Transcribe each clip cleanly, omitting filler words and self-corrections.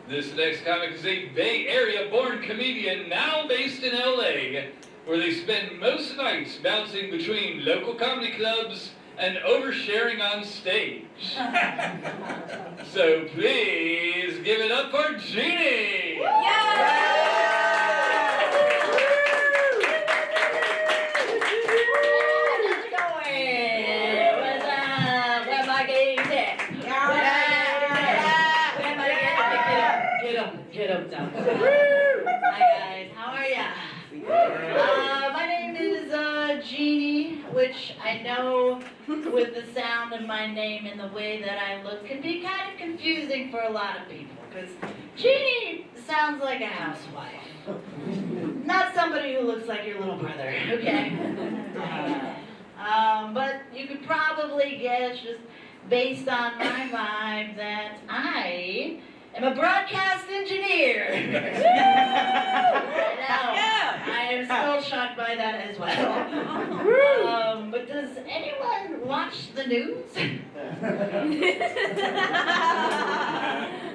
This next comic is a Bay Area-born comedian now based in LA, where they spend most nights bouncing between local comedy clubs and oversharing on stage. So please give it up for Jeannie! Get up down. Hi guys, how are ya? My name is Jeannie, which I know with the sound of my name and the way that I look can be kind of confusing for a lot of people, because Jeannie sounds like a housewife. Not somebody who looks like your little brother, okay? But you could probably guess, just based on my vibe, that I am a broadcast engineer. I know. I am still shocked by that as well. But does anyone watch the news? Okay, we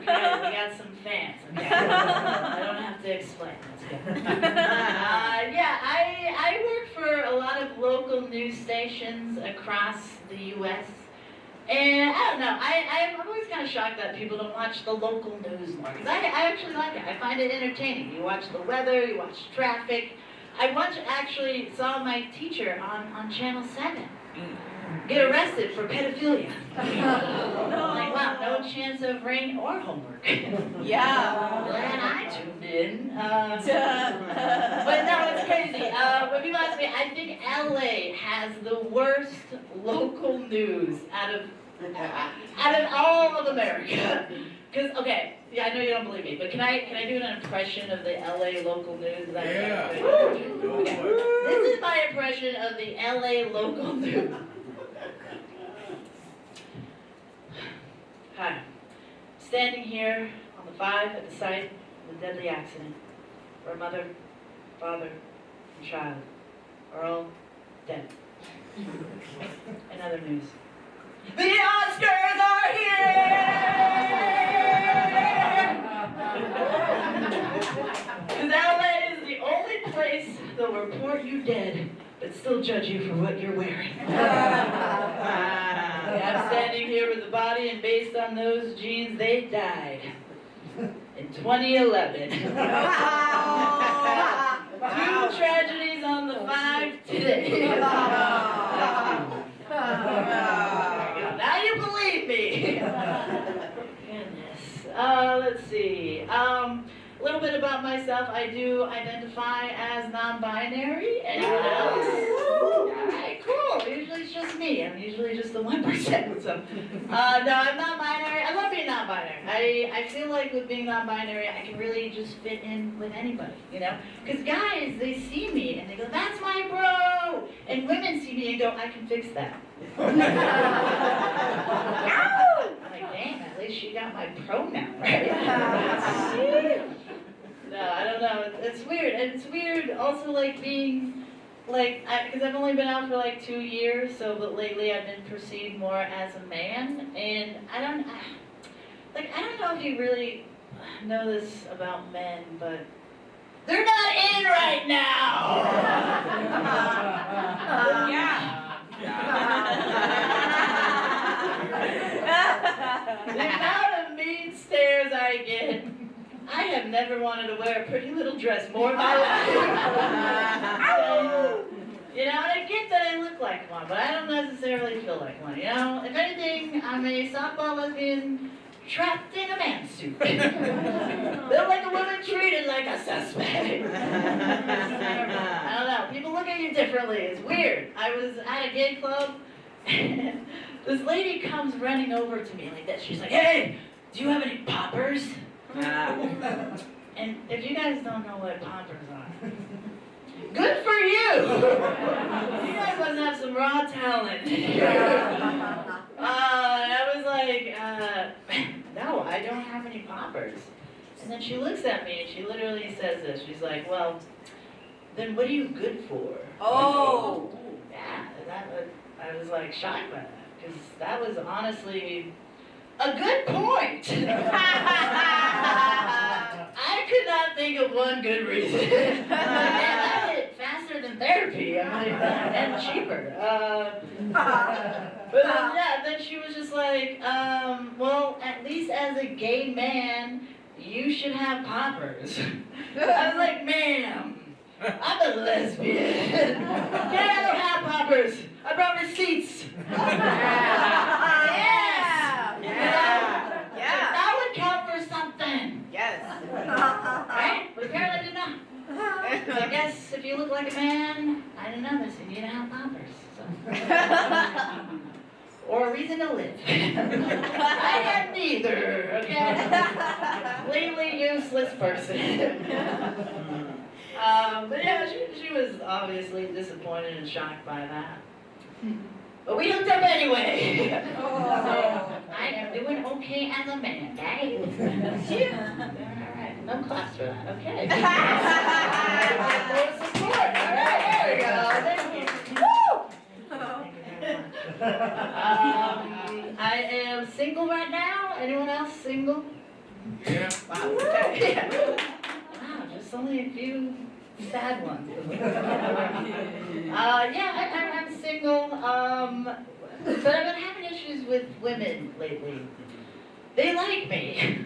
got some fans. Okay. I don't have to explain. That's good. Yeah, I work for a lot of local news stations across the U.S. And I don't know, I'm always kind of shocked that people don't watch the local news more, because I actually like it. I find it entertaining. You watch the weather, you watch traffic. I once actually saw my teacher on Channel 7 get arrested for pedophilia. Like, wow, no chance of rain or homework. Yeah. Glad I tuned in. But no, it's crazy. When people ask me, I think LA has the worst local news out of all of America. Because, okay, yeah, I know you don't believe me, but can I do an impression of the LA local news? Yeah. Okay. This is my impression of the LA local news. Hi. Standing here on the 5 at the site of the deadly accident, where mother, father, and child are all dead. In other news, the Oscars are here! Because LA is the only place that will report you dead, but still judge you for what you're wearing. I'm standing here with the body, and based on those genes, they died in 2011. 2 tragedies on the 5 today. Now you believe me. Goodness. Let's see. A little bit about myself. I do identify as non-binary. Anyone else? Alright, cool. Usually it's just me. I'm usually just the 1%. So, no, I'm non-binary. I love being non-binary. I feel like with being non-binary, I can really just fit in with anybody, you know? Because guys, they see me and they go, "That's my bro!" And women see me and go, "I can fix that." I'm like, damn, at least she got my pronoun right. No, I don't know. It's weird. And it's weird also, like, being, like, because I've only been out for like 2 years, but lately I've been perceived more as a man. And I don't know if you really know this about men, but they're not in right now! The amount of mean stares I get. I have never wanted to wear a pretty little dress more in my life. You know, and I get that I look like one, but I don't necessarily feel like one, you know? If anything, I'm a softball lesbian trapped in a man suit. Built like a woman, treated like a suspect. I don't know, people look at you differently, it's weird. I was at a gay club, and this lady comes running over to me like this. She's like, "Hey, do you have any poppers?" And if you guys don't know what poppers are, good for you! You guys must have some raw talent. I was like, no, I don't have any poppers. And then she looks at me and she literally says this. She's like, "Well, then what are you good for?" Oh! Yeah, I was like shocked by that, because that was honestly a good point. one good reason. Man, that hit faster than therapy. I'm like, and cheaper. But yeah, then she was just like, well, at least as a gay man, you should have poppers. I was like, ma'am, I'm a lesbian. Yeah, I don't have poppers. I brought receipts. That would count for something. Yes. Right? But apparently did not. So I guess if you look like a man, I don't know this, you need to have poppers. So. Or a reason to live. I had neither, okay? Completely useless person. But yeah, she was obviously disappointed and shocked by that. But we hooked up anyway. So I am doing okay as a man, guys. Alright, no class for that, okay. More support. Alright, there we go. Thank you. Woo! Thank you very much. I am single right now. Anyone else single? Yeah. Wow. Okay. Wow, just only a few sad ones. Yeah, I'm single, but I've been having issues with women lately. They like me.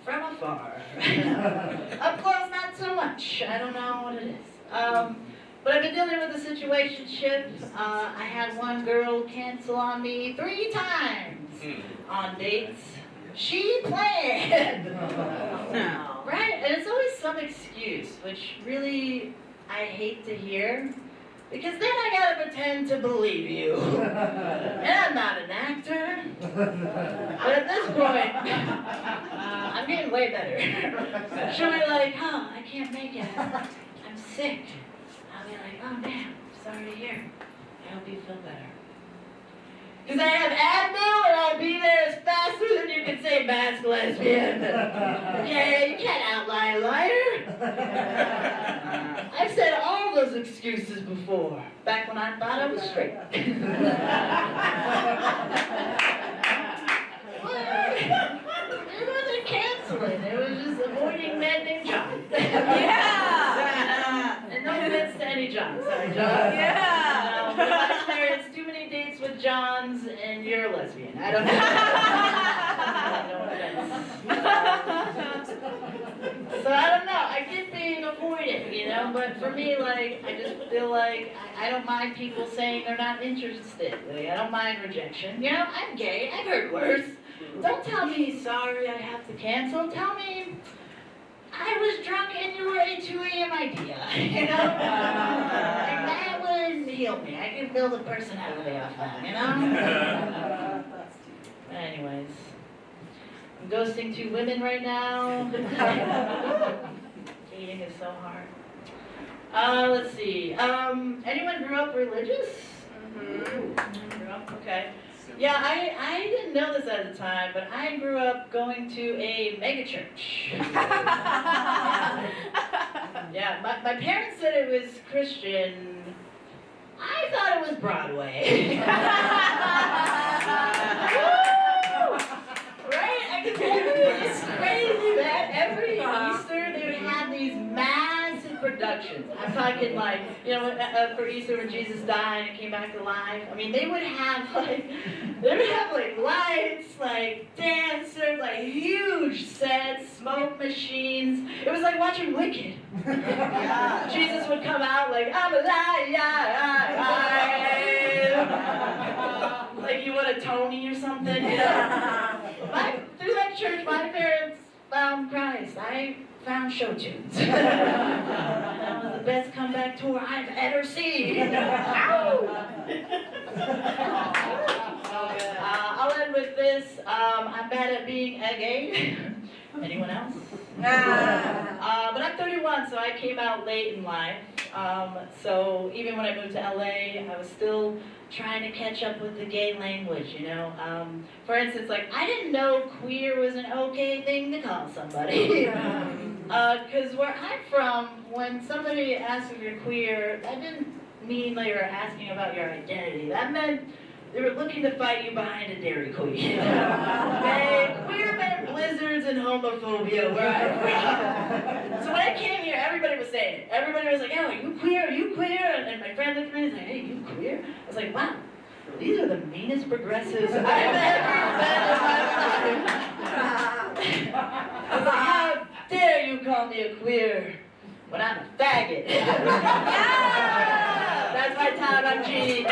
From afar. Up close, not so much. I don't know what it is. But I've been dealing with a situationship. I had one girl cancel on me 3 times on dates. She planned. Right? And it's always some excuse, which really I hate to hear. Because then I gotta pretend to believe you. And I'm not an actor. But at this point, I'm getting way better. She'll be like, oh, I can't make it. I'm sick. I'll be like, oh, damn, sorry to hear. I hope you feel better. Because I have Advil and I'll be there as faster than you can say mask lesbian. Okay, you can't outlie a liar. I've said all those excuses before, back when I thought I was straight. It wasn't canceling, it was just avoiding men named John. Yeah! And no offense to any John, sorry John. Yeah! But I've experienced too many dates with Johns and you're a lesbian. I don't know. No offense. So I don't know, I get being avoided, you know, but for me, like, I just feel like I don't mind people saying they're not interested. Like, I don't mind rejection. You know, I'm gay, I've heard worse. Don't tell me, sorry, I have to cancel. Tell me, I was drunk and you were a 2 a.m. idea, you know? And that would heal me. I can build a personality off that, you know? But anyways, I'm ghosting 2 women right now. Dating is so hard. Let's see. Anyone grew up religious? Grew up? Okay. Yeah, I didn't know this at the time, but I grew up going to a megachurch. Yeah, my parents said it was Christian. I thought it was Broadway. Right? I could tell you it's crazy that every Easter they would have these massive productions. I'm talking like, you know, for Easter when Jesus died and came back to life. I mean, they would have like lights, like dancers, like huge sets, smoke machines. It was like watching Wicked. Yeah. Jesus would come out like, I'm alive. Like he won a Tony or something, you know. Through that church, my parents found Christ. I found show tunes. That was the best comeback tour I've ever seen. Ow! I'll end with this. I'm bad at being a gay. Anyone else? But I'm 31, so I came out late in life. So even when I moved to LA, I was still trying to catch up with the gay language, you know. For instance, like, I didn't know queer was an okay thing to call somebody. Because where I'm from, when somebody asks if you're queer, that didn't mean they were asking about your identity. That meant They were looking to fight you behind a Dairy Queen. They queer meant blizzards and homophobia where I'm from. So when I came here, everybody was saying it. Everybody was like, oh, you queer? Are you queer? And my friend looked at me and was like, hey, you queer? I was like, wow, these are the meanest progressives I've ever met in my life. I was like, how dare you call me a queer when I'm a faggot? Yeah! That's my time, I'm Jeannie.